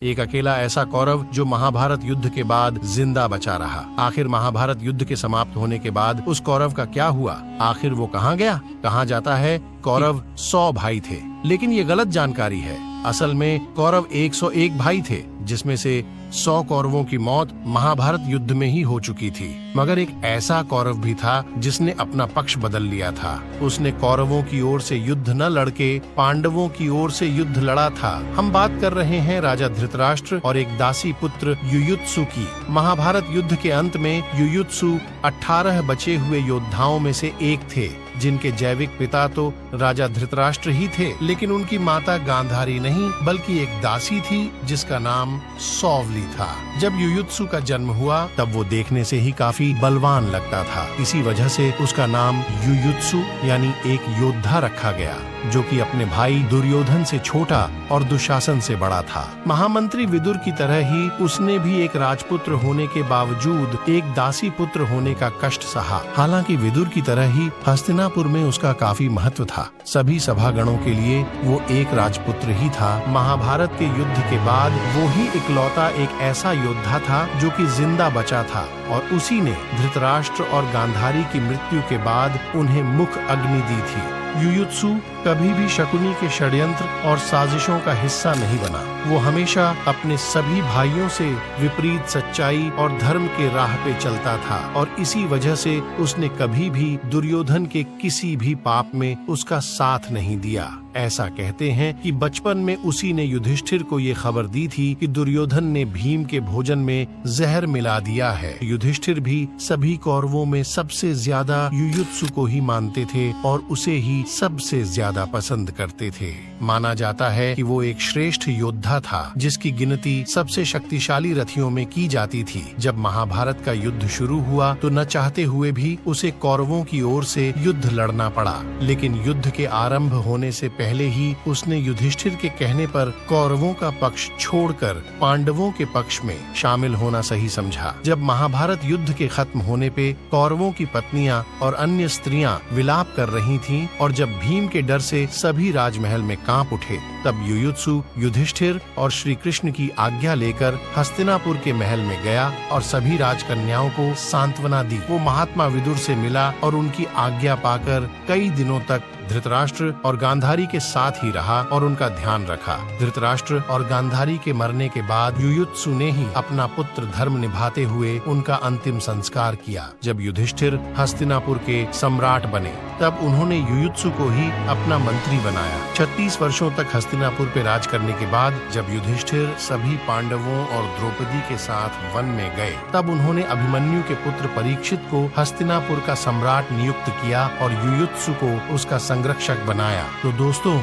एक अकेला ऐसा कौरव जो महाभारत युद्ध के बाद जिंदा बचा रहा। आखिर महाभारत युद्ध के समाप्त होने के बाद उस कौरव का क्या हुआ? आखिर वो कहाँ गया? कहा जाता है कौरव 100 भाई थे, लेकिन ये गलत जानकारी है। असल में कौरव 101 भाई थे, जिसमें से 100 कौरवों की मौत महाभारत युद्ध में ही हो चुकी थी। मगर एक ऐसा कौरव भी था जिसने अपना पक्ष बदल लिया था। उसने कौरवों की ओर से युद्ध न लड़के पांडवों की ओर से युद्ध लड़ा था। हम बात कर रहे हैं राजा धृतराष्ट्र और एक दासी पुत्र युयुत्सु की। महाभारत युद्ध के अंत में युयुत्सु 18 बचे हुए योद्धाओं में से एक थे, जिनके जैविक पिता तो राजा धृतराष्ट्र ही थे, लेकिन उनकी माता गांधारी नहीं बल्कि एक दासी थी जिसका नाम सौवली था। जब युयुत्सु का जन्म हुआ तब वो देखने से ही काफी बलवान लगता था। इसी वजह से उसका नाम युयुत्सु यानी एक योद्धा रखा गया, जो कि अपने भाई दुर्योधन से छोटा और दुशासन से बड़ा था। महामंत्री विदुर की तरह ही उसने भी एक राजपुत्र होने के बावजूद एक दासी पुत्र होने का कष्ट सहा। हालांकि विदुर की तरह ही हस्तिनापुर में उसका काफी महत्व था। सभी सभागणों के लिए वो एक राजपुत्र ही था। महाभारत के युद्ध के बाद वो ही इकलौता एक ऐसा योद्धा था जो कि जिंदा बचा था, और उसी ने धृतराष्ट्र और गांधारी की मृत्यु के बाद उन्हें मुख अग्नि दी थी। युयुत्सु कभी भी शकुनी के षड्यंत्र और साजिशों का हिस्सा नहीं बना। वो हमेशा अपने सभी भाइयों से विपरीत सच्चाई और धर्म के राह पे चलता था, और इसी वजह से उसने कभी भी दुर्योधन के किसी भी पाप में उसका साथ नहीं दिया। ऐसा कहते हैं कि बचपन में उसी ने युधिष्ठिर को ये खबर दी थी कि दुर्योधन ने भीम के भोजन में जहर मिला दिया है। युधिष्ठिर भी सभी कौरवों में सबसे ज्यादा युयुत्सु को ही मानते थे और उसे ही सबसे ज्यादा पसंद करते थे। माना जाता है कि वो एक श्रेष्ठ योद्धा था, जिसकी गिनती सबसे शक्तिशाली रथियों में की जाती थी। जब महाभारत का युद्ध शुरू हुआ तो न चाहते हुए भी उसे कौरवों की ओर से युद्ध लड़ना पड़ा, लेकिन युद्ध के आरंभ होने से पहले ही उसने युधिष्ठिर के कहने पर कौरवों का पक्ष छोड़कर पांडवों के पक्ष में शामिल होना सही समझा। जब महाभारत युद्ध के खत्म होने पे कौरवों की पत्नियां और अन्य स्त्रियां विलाप कर रही थीं, और जब भीम के डर से सभी राजमहल में कांप उठे, तब युयुत्सु युधिष्ठिर और श्री कृष्ण की आज्ञा लेकर हस्तिनापुर के महल में गया और सभी राजकन्याओं को सांत्वना दी। वो महात्मा विदुर से मिला और उनकी आज्ञा पाकर कई दिनों तक धृतराष्ट्र और गांधारी के साथ ही रहा और उनका ध्यान रखा। धृतराष्ट्र और गांधारी के मरने के बाद युयुत्सु ने ही अपना पुत्र धर्म निभाते हुए उनका अंतिम संस्कार किया। जब युधिष्ठिर हस्तिनापुर के सम्राट बने, तब उन्होंने युयुत्सु को ही अपना मंत्री बनाया। 36 वर्षों तक हस्तिनापुर पे राज करने के बाद जब युधिष्ठिर सभी पांडवों और द्रौपदी के साथ वन में गए, तब उन्होंने अभिमन्यु के पुत्र परीक्षित को हस्तिनापुर का सम्राट नियुक्त किया और युयुत्सु को उसका संरक्षक बनाया। तो दोस्तों,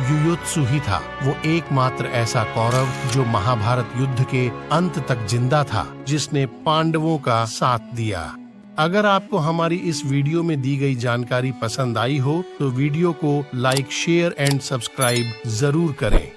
युयुत्सु ही था वो एकमात्र ऐसा कौरव जो महाभारत युद्ध के अंत तक जिंदा था, जिसने पांडवों का साथ दिया। अगर आपको हमारी इस वीडियो में दी गई जानकारी पसंद आई हो तो वीडियो को लाइक, शेयर एंड सब्सक्राइब जरूर करें।